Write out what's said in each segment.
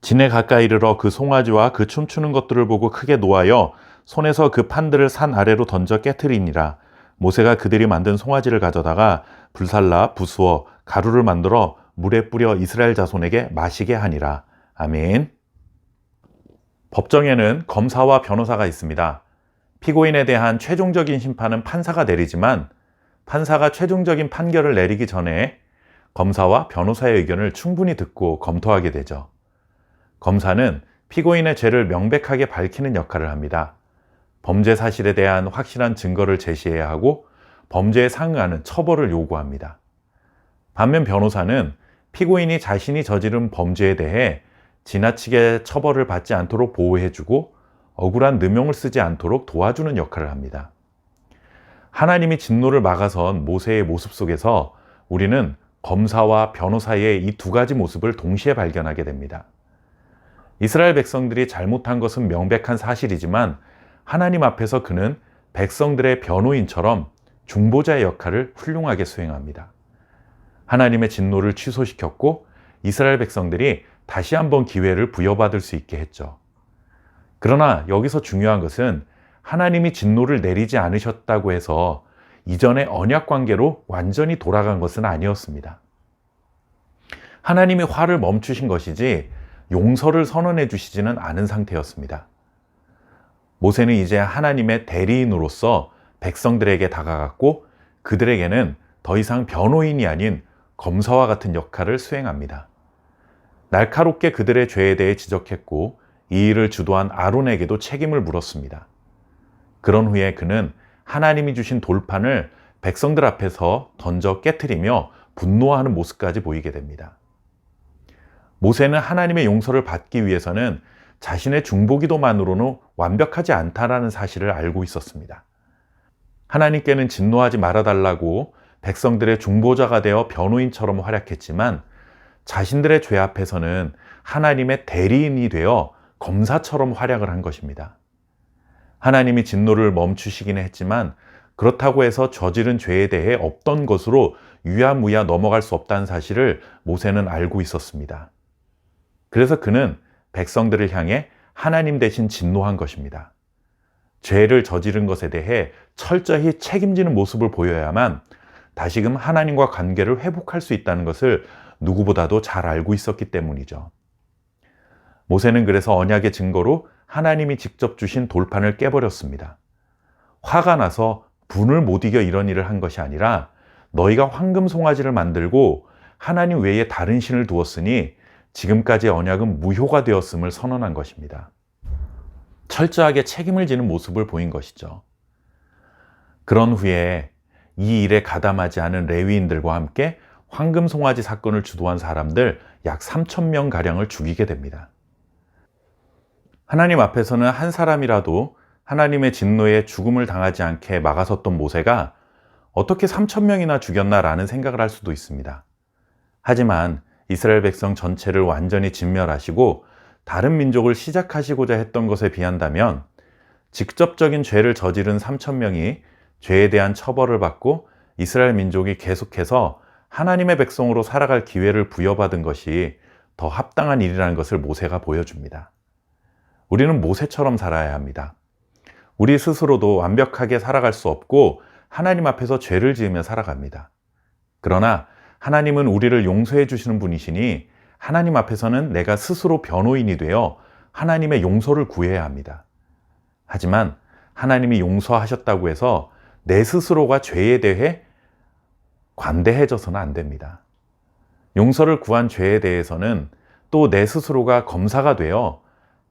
진에 가까이 이르러 그 송아지와 그 춤추는 것들을 보고 크게 노하여 손에서 그 판들을 산 아래로 던져 깨트리니라. 모세가 그들이 만든 송아지를 가져다가 불살라 부수어 가루를 만들어 물에 뿌려 이스라엘 자손에게 마시게 하니라. 아멘. 법정에는 검사와 변호사가 있습니다. 피고인에 대한 최종적인 심판은 판사가 내리지만 판사가 최종적인 판결을 내리기 전에 검사와 변호사의 의견을 충분히 듣고 검토하게 되죠. 검사는 피고인의 죄를 명백하게 밝히는 역할을 합니다. 범죄 사실에 대한 확실한 증거를 제시해야 하고 범죄에 상응하는 처벌을 요구합니다. 반면 변호사는 피고인이 자신이 저지른 범죄에 대해 지나치게 처벌을 받지 않도록 보호해주고 억울한 누명을 쓰지 않도록 도와주는 역할을 합니다. 하나님이 진노를 막아선 모세의 모습 속에서 우리는 검사와 변호사의 이 두 가지 모습을 동시에 발견하게 됩니다. 이스라엘 백성들이 잘못한 것은 명백한 사실이지만 하나님 앞에서 그는 백성들의 변호인처럼 중보자의 역할을 훌륭하게 수행합니다. 하나님의 진노를 취소시켰고 이스라엘 백성들이 다시 한번 기회를 부여받을 수 있게 했죠. 그러나 여기서 중요한 것은 하나님이 진노를 내리지 않으셨다고 해서 이전의 언약 관계로 완전히 돌아간 것은 아니었습니다. 하나님이 화를 멈추신 것이지 용서를 선언해 주시지는 않은 상태였습니다. 모세는 이제 하나님의 대리인으로서 백성들에게 다가갔고 그들에게는 더 이상 변호인이 아닌 검사와 같은 역할을 수행합니다. 날카롭게 그들의 죄에 대해 지적했고 이 일을 주도한 아론에게도 책임을 물었습니다. 그런 후에 그는 하나님이 주신 돌판을 백성들 앞에서 던져 깨트리며 분노하는 모습까지 보이게 됩니다. 모세는 하나님의 용서를 받기 위해서는 자신의 중보기도만으로는 완벽하지 않다라는 사실을 알고 있었습니다. 하나님께는 진노하지 말아달라고 백성들의 중보자가 되어 변호인처럼 활약했지만 자신들의 죄 앞에서는 하나님의 대리인이 되어 검사처럼 활약을 한 것입니다. 하나님이 진노를 멈추시기는 했지만 그렇다고 해서 저지른 죄에 대해 없던 것으로 유야무야 넘어갈 수 없다는 사실을 모세는 알고 있었습니다. 그래서 그는 백성들을 향해 하나님 대신 진노한 것입니다. 죄를 저지른 것에 대해 철저히 책임지는 모습을 보여야만 다시금 하나님과 관계를 회복할 수 있다는 것을 누구보다도 잘 알고 있었기 때문이죠. 모세는 그래서 언약의 증거로 하나님이 직접 주신 돌판을 깨버렸습니다. 화가 나서 분을 못 이겨 이런 일을 한 것이 아니라 너희가 황금 송아지를 만들고 하나님 외에 다른 신을 두었으니 지금까지의 언약은 무효가 되었음을 선언한 것입니다. 철저하게 책임을 지는 모습을 보인 것이죠. 그런 후에 이 일에 가담하지 않은 레위인들과 함께 황금 송아지 사건을 주도한 사람들 약 3,000명가량을 죽이게 됩니다. 하나님 앞에서는 한 사람이라도 하나님의 진노에 죽음을 당하지 않게 막아섰던 모세가 어떻게 3,000명이나 죽였나라는 생각을 할 수도 있습니다. 하지만 이스라엘 백성 전체를 완전히 진멸하시고 다른 민족을 시작하시고자 했던 것에 비한다면 직접적인 죄를 저지른 3,000명이 죄에 대한 처벌을 받고 이스라엘 민족이 계속해서 하나님의 백성으로 살아갈 기회를 부여받은 것이 더 합당한 일이라는 것을 모세가 보여줍니다. 우리는 모세처럼 살아야 합니다. 우리 스스로도 완벽하게 살아갈 수 없고 하나님 앞에서 죄를 지으며 살아갑니다. 그러나 하나님은 우리를 용서해 주시는 분이시니 하나님 앞에서는 내가 스스로 변호인이 되어 하나님의 용서를 구해야 합니다. 하지만 하나님이 용서하셨다고 해서 내 스스로가 죄에 대해 관대해져서는 안 됩니다. 용서를 구한 죄에 대해서는 또 내 스스로가 검사가 되어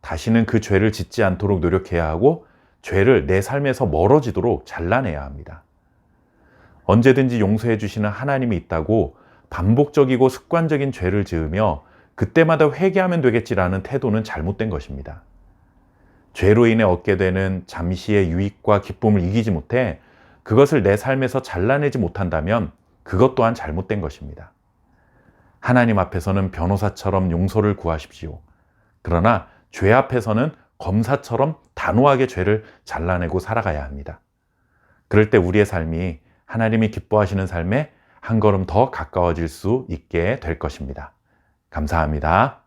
다시는 그 죄를 짓지 않도록 노력해야 하고 죄를 내 삶에서 멀어지도록 잘라내야 합니다. 언제든지 용서해 주시는 하나님이 있다고 반복적이고 습관적인 죄를 지으며 그때마다 회개하면 되겠지라는 태도는 잘못된 것입니다. 죄로 인해 얻게 되는 잠시의 유익과 기쁨을 이기지 못해 그것을 내 삶에서 잘라내지 못한다면 그것 또한 잘못된 것입니다. 하나님 앞에서는 변호사처럼 용서를 구하십시오. 그러나 죄 앞에서는 검사처럼 단호하게 죄를 잘라내고 살아가야 합니다. 그럴 때 우리의 삶이 하나님이 기뻐하시는 삶에 한 걸음 더 가까워질 수 있게 될 것입니다. 감사합니다.